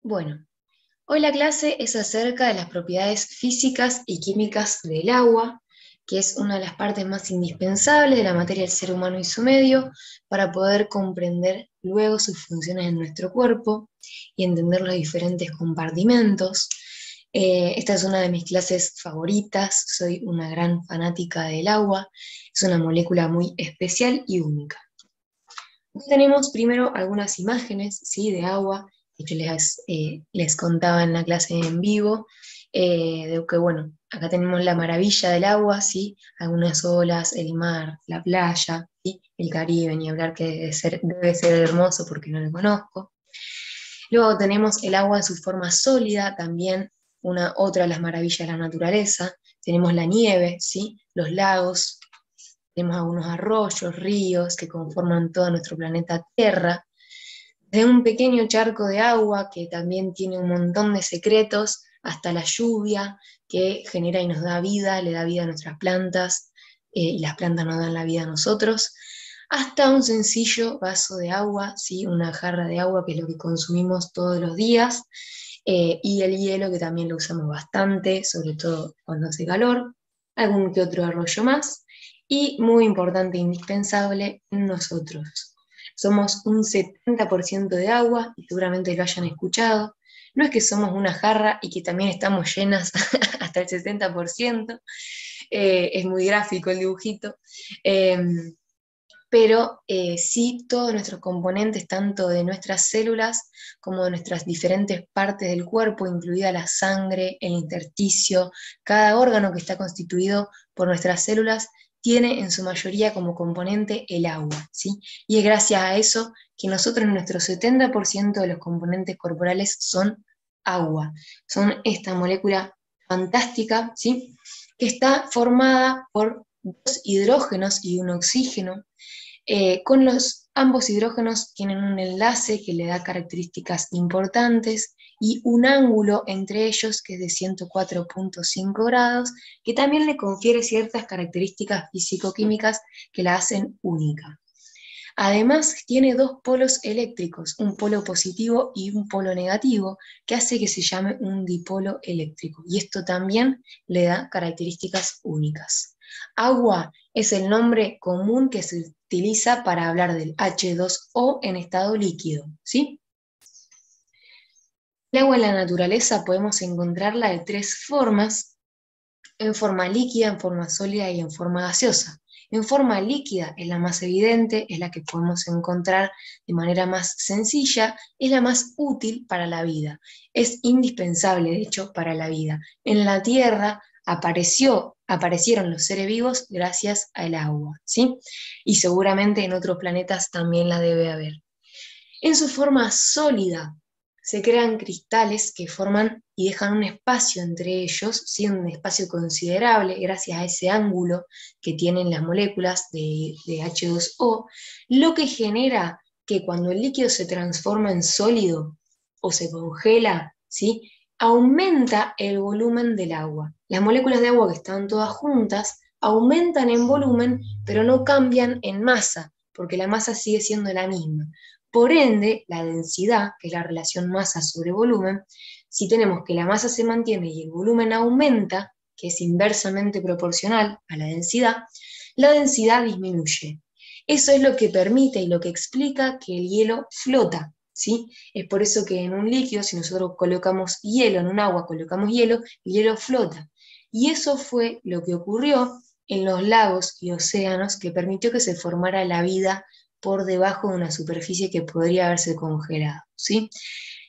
Bueno, hoy la clase es acerca de las propiedades físicas y químicas del agua, que es una de las partes más indispensables de la materia del ser humano y su medio, para poder comprender luego sus funciones en nuestro cuerpo y entender los diferentes compartimentos. Esta es una de mis clases favoritas, soy una gran fanática del agua, es una molécula muy especial y única. Aquí tenemos primero algunas imágenes, ¿sí?, de agua que yo les contaba en la clase en vivo, de que bueno, acá tenemos la maravilla del agua, ¿sí?, algunas olas, el mar, la playa, ¿sí?, el Caribe, ni hablar que debe ser hermoso porque no lo conozco. Luego tenemos el agua en su forma sólida, también otra de las maravillas de la naturaleza. Tenemos la nieve, ¿sí?, los lagos, tenemos algunos arroyos, ríos que conforman todo nuestro planeta Tierra, de un pequeño charco de agua que también tiene un montón de secretos, hasta la lluvia que genera y nos da vida, le da vida a nuestras plantas, y las plantas nos dan la vida a nosotros, hasta un sencillo vaso de agua, ¿sí?, una jarra de agua que es lo que consumimos todos los días, y el hielo que también lo usamos bastante, sobre todo cuando hace calor, algún que otro arroyo más, y muy importante e indispensable, nosotros. Somos un 70% de agua, y seguramente lo hayan escuchado. No es que somos una jarra y que también estamos llenas hasta el 60%, es muy gráfico el dibujito, pero sí todos nuestros componentes, tanto de nuestras células como de nuestras diferentes partes del cuerpo, incluida la sangre, el intersticio, cada órgano que está constituido por nuestras células, tiene en su mayoría como componente el agua, ¿sí? Y es gracias a eso que nosotros, nuestro 70% de los componentes corporales son agua, son esta molécula fantástica, ¿sí?, que está formada por dos hidrógenos y un oxígeno. Ambos hidrógenos tienen un enlace que le da características importantes y un ángulo entre ellos que es de 104,5 grados, que también le confiere ciertas características físico-químicas que la hacen única. Además, tiene dos polos eléctricos, un polo positivo y un polo negativo, que hace que se llame un dipolo eléctrico, y esto también le da características únicas. Agua es el nombre común que se utiliza para hablar del H2O en estado líquido, ¿sí? El agua en la naturaleza podemos encontrarla de tres formas: en forma líquida, en forma sólida y en forma gaseosa. En forma líquida es la más evidente, es la que podemos encontrar de manera más sencilla, es la más útil para la vida, es indispensable de hecho para la vida. En la Tierra aparecieron los seres vivos gracias al agua, ¿sí? Y seguramente en otros planetas también la debe haber. En su forma sólida se crean cristales que forman y dejan un espacio entre ellos, ¿sí?, un espacio considerable gracias a ese ángulo que tienen las moléculas de H2O, lo que genera que cuando el líquido se transforma en sólido o se congela, ¿sí?, aumenta el volumen del agua. Las moléculas de agua que están todas juntas aumentan en volumen, pero no cambian en masa, porque la masa sigue siendo la misma. Por ende, la densidad, que es la relación masa sobre volumen, si tenemos que la masa se mantiene y el volumen aumenta, que es inversamente proporcional a la densidad disminuye. Eso es lo que permite y lo que explica que el hielo flota, ¿sí? Es por eso que en un líquido, si nosotros colocamos hielo, en un agua colocamos hielo, el hielo flota. Y eso fue lo que ocurrió en los lagos y océanos, que permitió que se formara la vida por debajo de una superficie que podría haberse congelado, ¿sí?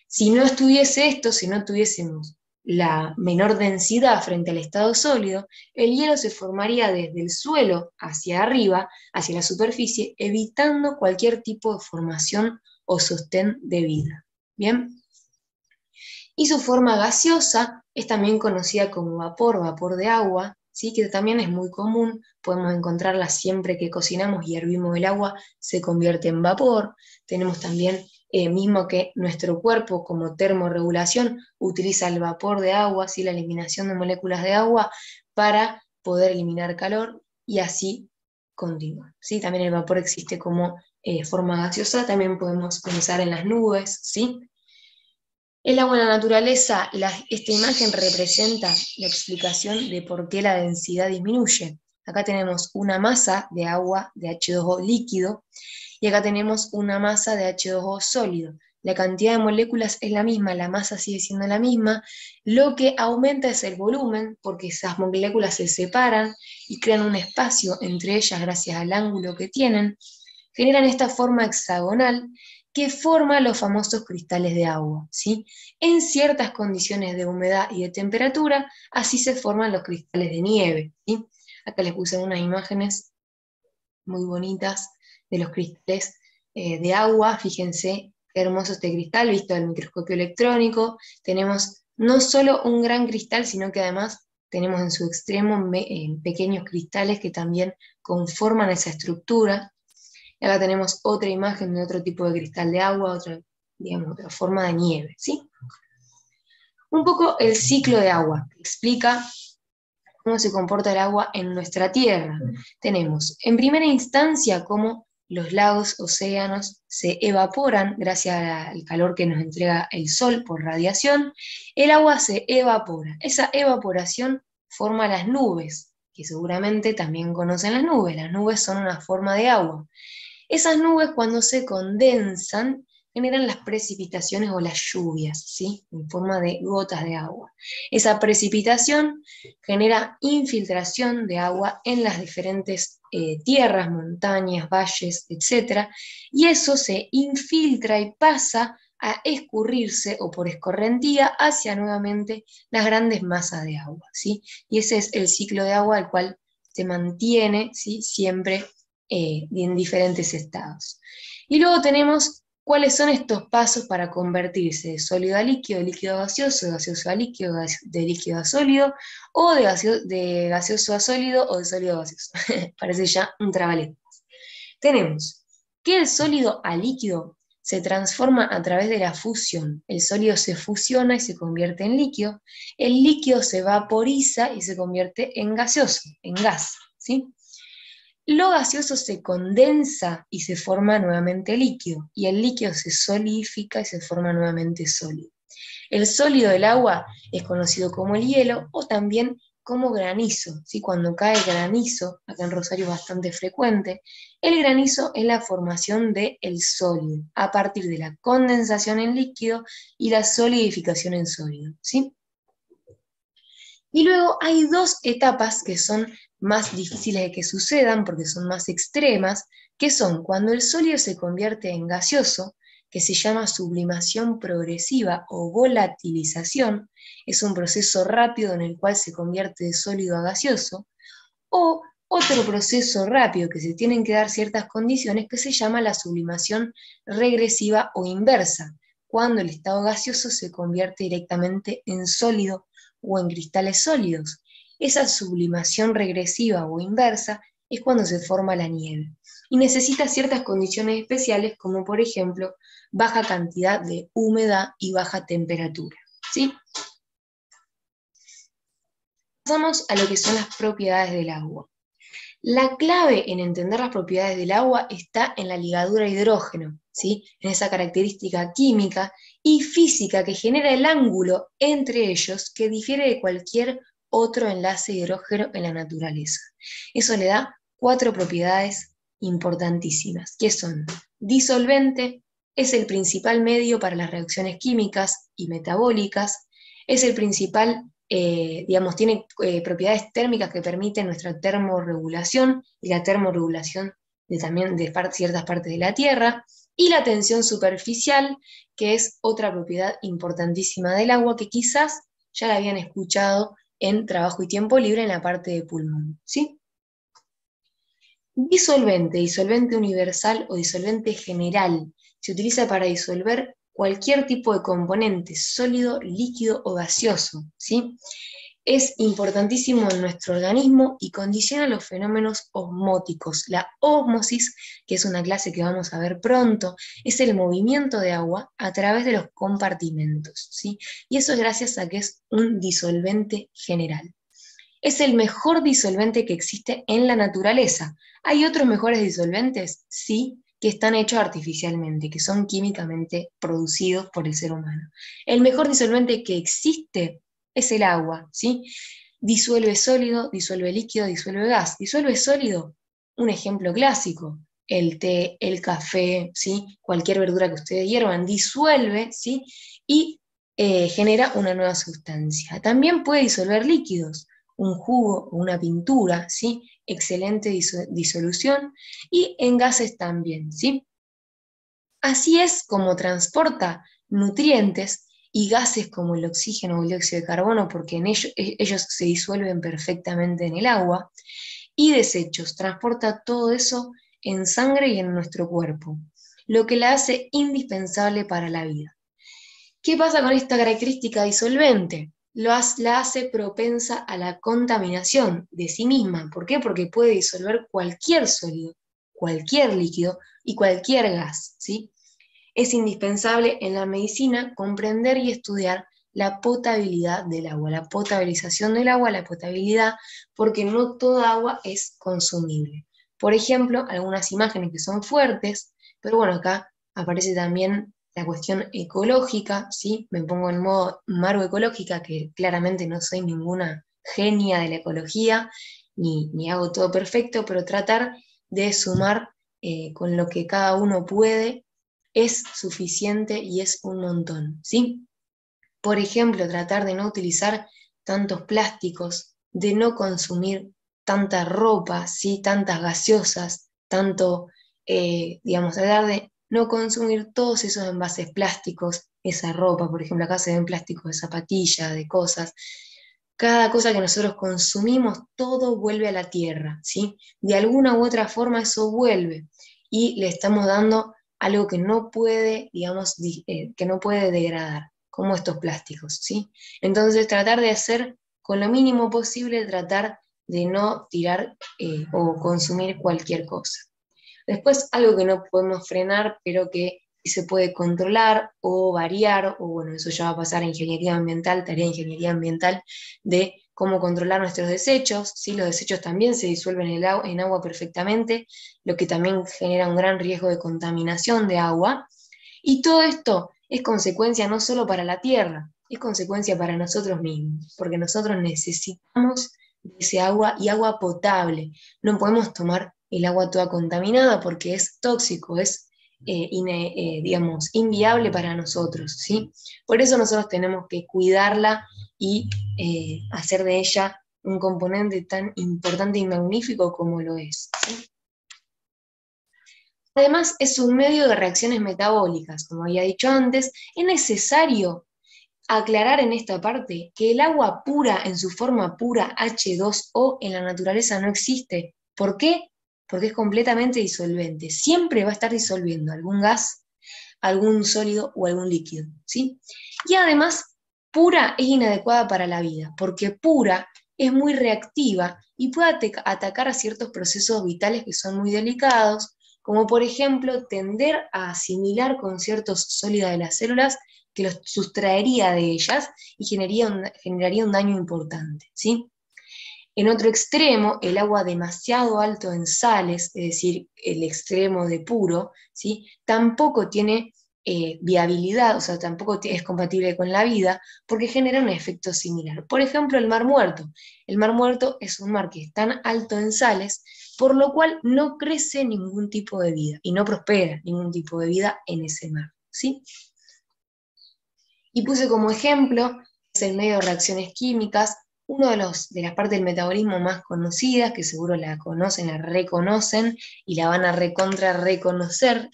Si no estuviese esto, si no tuviésemos la menor densidad frente al estado sólido, el hielo se formaría desde el suelo hacia arriba, hacia la superficie, evitando cualquier tipo de formación o sostén de vida. ¿Bien? Y su forma gaseosa es también conocida como vapor de agua, ¿sí?, que también es muy común, podemos encontrarla siempre que cocinamos y hervimos el agua, se convierte en vapor. Tenemos también, mismo que nuestro cuerpo como termorregulación, utiliza el vapor de agua, ¿sí?, la eliminación de moléculas de agua para poder eliminar calor y así continuar, ¿sí? También el vapor existe como forma gaseosa, también podemos pensar en las nubes, ¿sí? El agua en la naturaleza, esta imagen representa la explicación de por qué la densidad disminuye. Acá tenemos una masa de agua de H2O líquido y acá tenemos una masa de H2O sólido. La cantidad de moléculas es la misma, la masa sigue siendo la misma, lo que aumenta es el volumen porque esas moléculas se separan y crean un espacio entre ellas gracias al ángulo que tienen, generan esta forma hexagonal que forma los famosos cristales de agua, ¿sí? En ciertas condiciones de humedad y de temperatura, así se forman los cristales de nieve, ¿sí? Acá les puse unas imágenes muy bonitas de los cristales de agua. Fíjense qué hermoso este cristal visto al microscopio electrónico. Tenemos no solo un gran cristal, sino que además tenemos en su extremo pequeños cristales que también conforman esa estructura. Y acá tenemos otra imagen de otro tipo de cristal de agua, otra forma de nieve, ¿sí? Un poco el ciclo de agua, que explica cómo se comporta el agua en nuestra Tierra. Tenemos, en primera instancia, cómo los lagos, océanos se evaporan gracias al calor que nos entrega el Sol por radiación. El agua se evapora. Esa evaporación forma las nubes, que seguramente también conocen las nubes. Las nubes son una forma de agua. Esas nubes, cuando se condensan, generan las precipitaciones o las lluvias, ¿sí? En forma de gotas de agua. Esa precipitación genera infiltración de agua en las diferentes tierras, montañas, valles, etc. Y eso se infiltra y pasa a escurrirse o por escorrentía hacia nuevamente las grandes masas de agua, ¿sí? Y ese es el ciclo de agua al cual se mantiene, ¿sí? Siempre en diferentes estados. Y luego tenemos cuáles son estos pasos para convertirse de sólido a líquido, de líquido a gaseoso, de gaseoso a líquido, de líquido a sólido, o de gaseoso a sólido, o de sólido a gaseoso. Parece ya un trabalengua. Tenemos que el sólido a líquido se transforma a través de la fusión. El sólido se fusiona y se convierte en líquido. El líquido se vaporiza y se convierte en gaseoso, en gas, ¿sí? Lo gaseoso se condensa y se forma nuevamente líquido, y el líquido se solidifica y se forma nuevamente sólido. El sólido del agua es conocido como el hielo o también como granizo, ¿sí? Cuando cae granizo, acá en Rosario es bastante frecuente, el granizo es la formación del sólido, a partir de la condensación en líquido y la solidificación en sólido, ¿sí? Y luego hay dos etapas que son más difíciles de que sucedan porque son más extremas, que son cuando el sólido se convierte en gaseoso, que se llama sublimación progresiva o volatilización, es un proceso rápido en el cual se convierte de sólido a gaseoso, o otro proceso rápido que se tienen que dar ciertas condiciones que se llama la sublimación regresiva o inversa, cuando el estado gaseoso se convierte directamente en sólido o en cristales sólidos. Esa sublimación regresiva o inversa es cuando se forma la nieve y necesita ciertas condiciones especiales como por ejemplo baja cantidad de humedad y baja temperatura, ¿sí? Pasamos a lo que son las propiedades del agua. La clave en entender las propiedades del agua está en la ligadura hidrógeno, ¿sí? En esa característica química y física que genera el ángulo entre ellos que difiere de cualquier otro enlace hidrógeno en la naturaleza. Eso le da 4 propiedades importantísimas, que son disolvente, es el principal medio para las reacciones químicas y metabólicas, es el principal tiene propiedades térmicas que permiten nuestra termorregulación y la termorregulación también de ciertas partes de la Tierra, y la tensión superficial, que es otra propiedad importantísima del agua que quizás ya la habían escuchado en Trabajo y Tiempo Libre en la parte de pulmón, ¿sí? Disolvente, disolvente universal o disolvente general, se utiliza para disolver cualquier tipo de componente, sólido, líquido o gaseoso, ¿sí? Es importantísimo en nuestro organismo y condiciona los fenómenos osmóticos. La ósmosis, que es una clase que vamos a ver pronto, es el movimiento de agua a través de los compartimentos, ¿sí? Y eso es gracias a que es un disolvente general. Es el mejor disolvente que existe en la naturaleza. ¿Hay otros mejores disolventes? Sí, que están hechos artificialmente, que son químicamente producidos por el ser humano. El mejor disolvente que existe es el agua, ¿sí? Disuelve sólido, disuelve líquido, disuelve gas. Disuelve sólido, un ejemplo clásico, el té, el café, ¿sí? Cualquier verdura que ustedes hiervan, disuelve, ¿sí? Y genera una nueva sustancia. También puede disolver líquidos, un jugo o una pintura, ¿sí? Excelente disolución, y en gases también, ¿sí? Así es como transporta nutrientes y gases como el oxígeno o el dióxido de carbono, porque en ellos se disuelven perfectamente en el agua, y desechos, transporta todo eso en sangre y en nuestro cuerpo, lo que la hace indispensable para la vida. ¿Qué pasa con esta característica disolvente? La hace propensa a la contaminación de sí misma. ¿Por qué? Porque puede disolver cualquier sólido, cualquier líquido y cualquier gas, ¿sí? Es indispensable en la medicina comprender y estudiar la potabilidad del agua, la potabilización del agua, la potabilidad, porque no toda agua es consumible. Por ejemplo, algunas imágenes que son fuertes, pero bueno, acá aparece también la cuestión ecológica, ¿sí? Me pongo en modo Maru ecológica, que claramente no soy ninguna genia de la ecología, ni hago todo perfecto, pero tratar de sumar con lo que cada uno puede es suficiente y es un montón, ¿sí? Por ejemplo, tratar de no utilizar tantos plásticos, de no consumir tanta ropa, ¿sí? Tantas gaseosas, tanto, digamos, tratar de no consumir todos esos envases plásticos, esa ropa, por ejemplo, acá se ven plásticos de zapatillas, de cosas. Cada cosa que nosotros consumimos, todo vuelve a la tierra, ¿sí? De alguna u otra forma eso vuelve y le estamos dando algo que no puede, digamos, que no puede degradar, como estos plásticos, ¿sí? Entonces tratar de hacer con lo mínimo posible, tratar de no tirar o consumir cualquier cosa. Después, algo que no podemos frenar, pero que sí se puede controlar o variar, o bueno, eso ya va a pasar a ingeniería ambiental, tarea de ingeniería ambiental, de cómo controlar nuestros desechos, ¿sí? Los desechos también se disuelven en agua perfectamente, lo que también genera un gran riesgo de contaminación de agua, y todo esto es consecuencia no solo para la tierra, es consecuencia para nosotros mismos, porque nosotros necesitamos de ese agua y agua potable. No podemos tomar el agua toda contaminada porque es tóxico, es, digamos, inviable para nosotros, ¿sí? Por eso nosotros tenemos que cuidarla y hacer de ella un componente tan importante y magnífico como lo es, ¿sí? Además, es un medio de reacciones metabólicas, como había dicho antes. Es necesario aclarar en esta parte que el agua pura, en su forma pura, H2O, en la naturaleza no existe. ¿Por qué? Porque es completamente disolvente. Siempre va a estar disolviendo algún gas, algún sólido o algún líquido, ¿sí? Y además, pura es inadecuada para la vida, porque pura es muy reactiva y puede atacar a ciertos procesos vitales que son muy delicados, como por ejemplo tender a asimilar conciertos sólidos de las células que los sustraería de ellas y generaría un daño importante, ¿sí? En otro extremo, el agua demasiado alto en sales, es decir, el extremo de puro, ¿sí? Tampoco tiene viabilidad, o sea, tampoco es compatible con la vida, porque genera un efecto similar. Por ejemplo, el Mar Muerto. El Mar Muerto es un mar que es tan alto en sales, por lo cual no crece ningún tipo de vida y no prospera ningún tipo de vida en ese mar, ¿sí? Y puse como ejemplo, es el medio de reacciones químicas, uno de las partes del metabolismo más conocidas, que seguro la conocen, la reconocen y la van a recontra reconocer,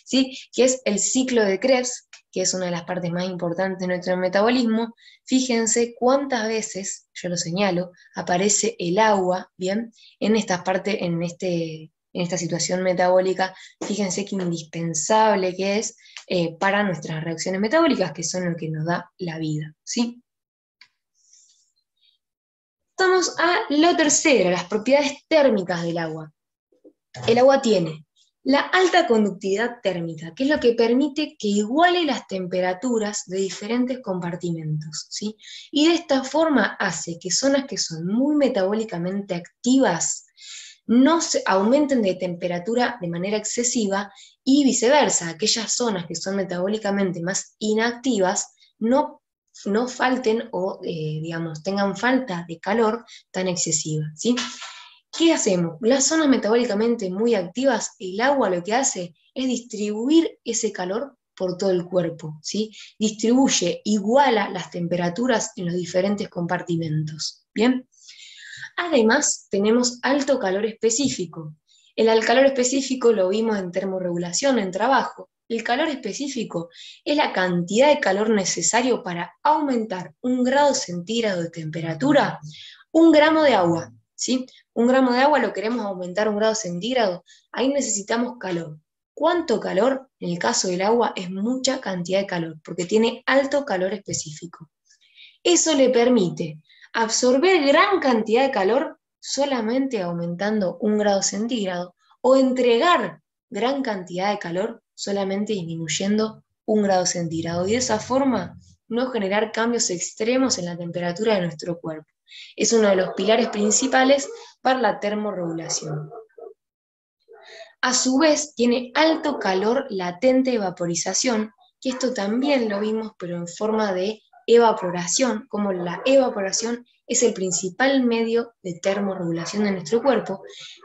¿sí? Que es el ciclo de Krebs, que es una de las partes más importantes de nuestro metabolismo. Fíjense cuántas veces, yo lo señalo, aparece el agua, ¿bien? En esta parte, en esta situación metabólica, fíjense qué indispensable que es para nuestras reacciones metabólicas, que son lo que nos da la vida, ¿sí? Vamos a lo tercero, las propiedades térmicas del agua. El agua tiene la alta conductividad térmica, que es lo que permite que iguale las temperaturas de diferentes compartimentos, ¿sí? Y de esta forma hace que zonas que son muy metabólicamente activas no se aumenten de temperatura de manera excesiva y viceversa, aquellas zonas que son metabólicamente más inactivas no falten o, digamos, tengan falta de calor tan excesiva, ¿sí? ¿Qué hacemos? Las zonas metabólicamente muy activas, el agua lo que hace es distribuir ese calor por todo el cuerpo, ¿sí? Distribuye, iguala las temperaturas en los diferentes compartimentos, ¿bien? Además, tenemos alto calor específico. Calor específico lo vimos en termorregulación, en trabajo. El calor específico es la cantidad de calor necesario para aumentar 1 grado centígrado de temperatura, 1 gramo de agua, ¿sí? 1 gramo de agua lo queremos aumentar 1 grado centígrado, ahí necesitamos calor. ¿Cuánto calor? En el caso del agua es mucha cantidad de calor, porque tiene alto calor específico. Eso le permite absorber gran cantidad de calor solamente aumentando 1 grado centígrado o entregar gran cantidad de calor solamente disminuyendo 1 grado centígrado y de esa forma no generar cambios extremos en la temperatura de nuestro cuerpo. Es uno de los pilares principales para la termorregulación. A su vez, tiene alto calor latente de vaporización, que esto también lo vimos, pero en forma de evaporación, como la evaporación es el principal medio de termorregulación de nuestro cuerpo,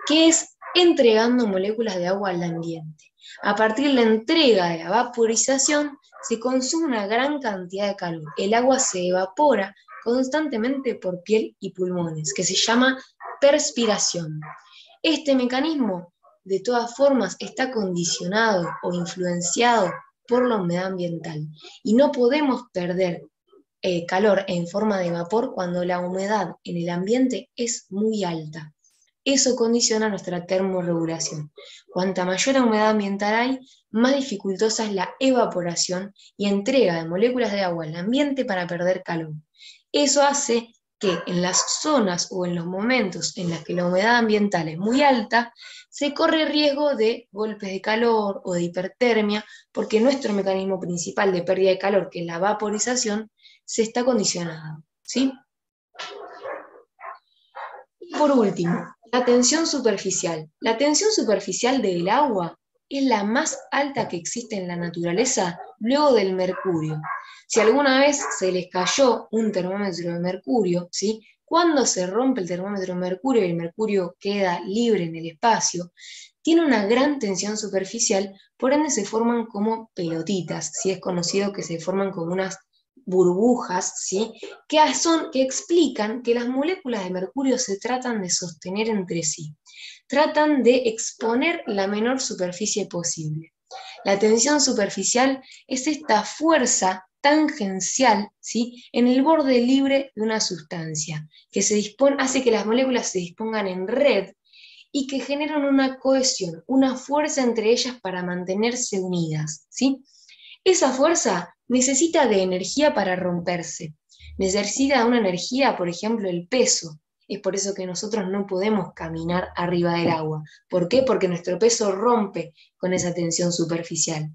que es entregando moléculas de agua al ambiente. A partir de la entrega de la vaporización, se consume una gran cantidad de calor. El agua se evapora constantemente por piel y pulmones, que se llama perspiración. Este mecanismo de todas formas está condicionado o influenciado por la humedad ambiental y no podemos perder calor en forma de vapor cuando la humedad en el ambiente es muy alta. Eso condiciona nuestra termorregulación. Cuanta mayor humedad ambiental hay, más dificultosa es la evaporación y entrega de moléculas de agua al ambiente para perder calor. Eso hace que en las zonas o en los momentos en los que la humedad ambiental es muy alta, se corre riesgo de golpes de calor o de hipertermia, porque nuestro mecanismo principal de pérdida de calor, que es la vaporización, se está condicionado, ¿sí? Y por último, la tensión superficial. La tensión superficial del agua es la más alta que existe en la naturaleza luego del mercurio. Si alguna vez se les cayó un termómetro de mercurio, ¿sí? Cuando se rompe el termómetro de mercurio y el mercurio queda libre en el espacio, tiene una gran tensión superficial, por ende se forman como pelotitas, ¿sí? Es conocido que se forman como unas burbujas, ¿sí? que explican que las moléculas de mercurio se tratan de sostener entre sí, tratan de exponer la menor superficie posible. La tensión superficial es esta fuerza tangencial, ¿sí? en el borde libre de una sustancia, que hace que las moléculas se dispongan en red y que generan una cohesión, una fuerza entre ellas para mantenerse unidas, ¿sí? Esa fuerza necesita de energía para romperse. Necesita de una energía, por ejemplo, el peso. Es por eso que nosotros no podemos caminar arriba del agua. ¿Por qué? Porque nuestro peso rompe con esa tensión superficial.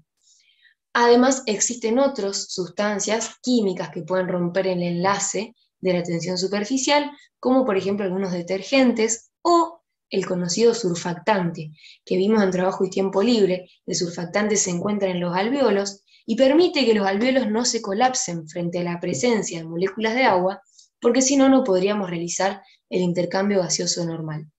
Además, existen otras sustancias químicas que pueden romper el enlace de la tensión superficial, como por ejemplo algunos detergentes o el conocido surfactante, que vimos en Trabajo y Tiempo Libre. El surfactante se encuentra en los alvéolos y permite que los alvéolos no se colapsen frente a la presencia de moléculas de agua, porque si no, no podríamos realizar el intercambio gaseoso normal.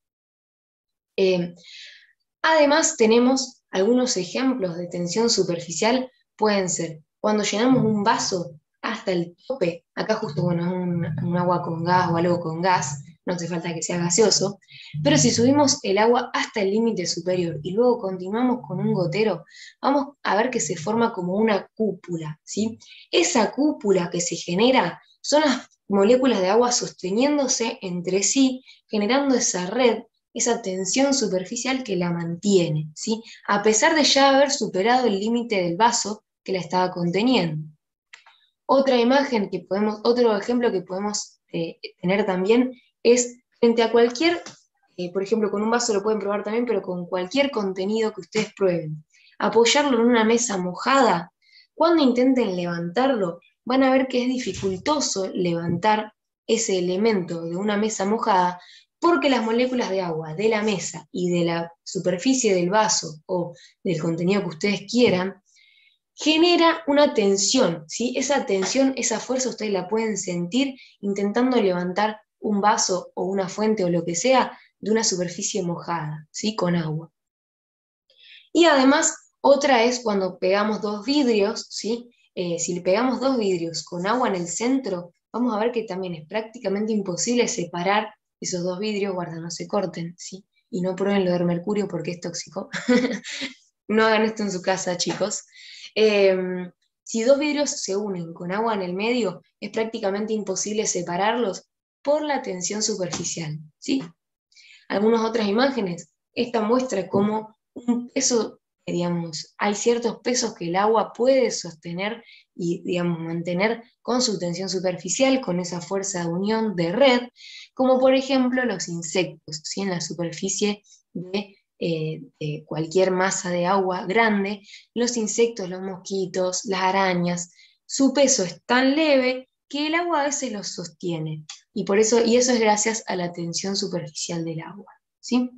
Además, tenemos algunos ejemplos de tensión superficial, pueden ser cuando llenamos un vaso hasta el tope, acá justo bueno, es un agua con gas o algo con gas, no hace falta que sea gaseoso, pero si subimos el agua hasta el límite superior y luego continuamos con un gotero, vamos a ver que se forma como una cúpula, ¿sí? Esa cúpula que se genera son las moléculas de agua sosteniéndose entre sí, generando esa red, esa tensión superficial que la mantiene, ¿sí? A pesar de ya haber superado el límite del vaso que la estaba conteniendo. Otro ejemplo que podemos tener también es frente a cualquier, por ejemplo, con un vaso lo pueden probar también, pero con cualquier contenido que ustedes prueben. Apoyarlo en una mesa mojada, cuando intenten levantarlo, van a ver que es dificultoso levantar ese elemento de una mesa mojada, porque las moléculas de agua de la mesa y de la superficie del vaso o del contenido que ustedes quieran, genera una tensión, ¿sí? Esa tensión, esa fuerza ustedes la pueden sentir intentando levantar un vaso o una fuente o lo que sea de una superficie mojada, ¿sí? Con agua. Y además, otra es cuando pegamos dos vidrios, ¿sí? Si le pegamos dos vidrios con agua en el centro, vamos a ver que también es prácticamente imposible separar esos dos vidrios, guarda, no se corten, ¿sí? Y no prueben lo del mercurio porque es tóxico. No hagan esto en su casa, chicos. Si dos vidrios se unen con agua en el medio, es prácticamente imposible separarlos por la tensión superficial, ¿sí? Algunas otras imágenes. Esta muestra cómo un peso, digamos, hay ciertos pesos que el agua puede sostener y, digamos, mantener con su tensión superficial, con esa fuerza de unión de red, como por ejemplo los insectos, ¿sí? En la superficie de cualquier masa de agua grande, los insectos, los mosquitos, las arañas, su peso es tan leve que el agua a veces los sostiene. Y eso es gracias a la tensión superficial del agua, ¿sí?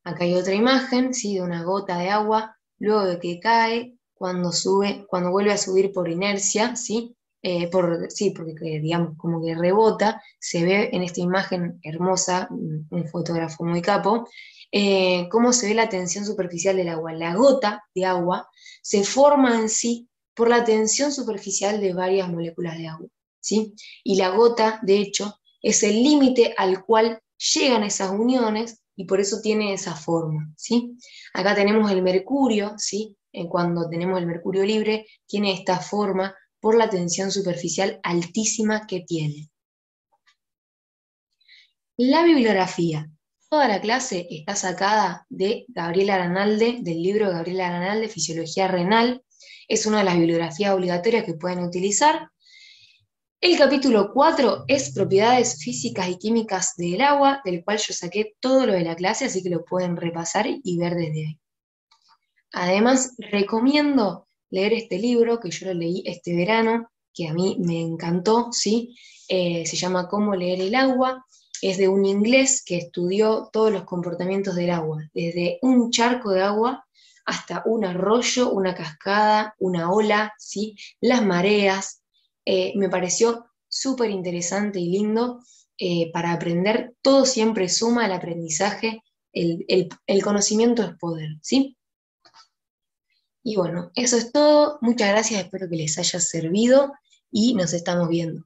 Acá hay otra imagen, ¿sí? De una gota de agua, luego de que cae, cuando sube, cuando vuelve a subir por inercia, ¿sí? Sí, porque digamos como que rebota, se ve en esta imagen hermosa, un fotógrafo muy capo, cómo se ve la tensión superficial del agua. La gota de agua se forma en sí por la tensión superficial de varias moléculas de agua, ¿sí? Y la gota, de hecho, es el límite al cual llegan esas uniones y por eso tiene esa forma, ¿sí? Acá tenemos el mercurio, ¿sí? Cuando tenemos el mercurio libre, tiene esta forma por la tensión superficial altísima que tiene. La bibliografía. Toda la clase está sacada de Gabriela Aranalde, del libro de Gabriela Aranalde, Fisiología Renal. Es una de las bibliografías obligatorias que pueden utilizar. El capítulo 4 es propiedades físicas y químicas del agua, del cual yo saqué todo lo de la clase, así que lo pueden repasar y ver desde ahí. Además, recomiendo leer este libro, que yo lo leí este verano, que a mí me encantó, ¿sí? Se llama Cómo leer el agua. Es de un inglés que estudió todos los comportamientos del agua, desde un charco de agua hasta un arroyo, una cascada, una ola, ¿sí? Las mareas. Me pareció súper interesante y lindo para aprender. Todo siempre suma al aprendizaje. El conocimiento es poder, ¿sí? Y bueno, eso es todo. Muchas gracias, espero que les haya servido y nos estamos viendo.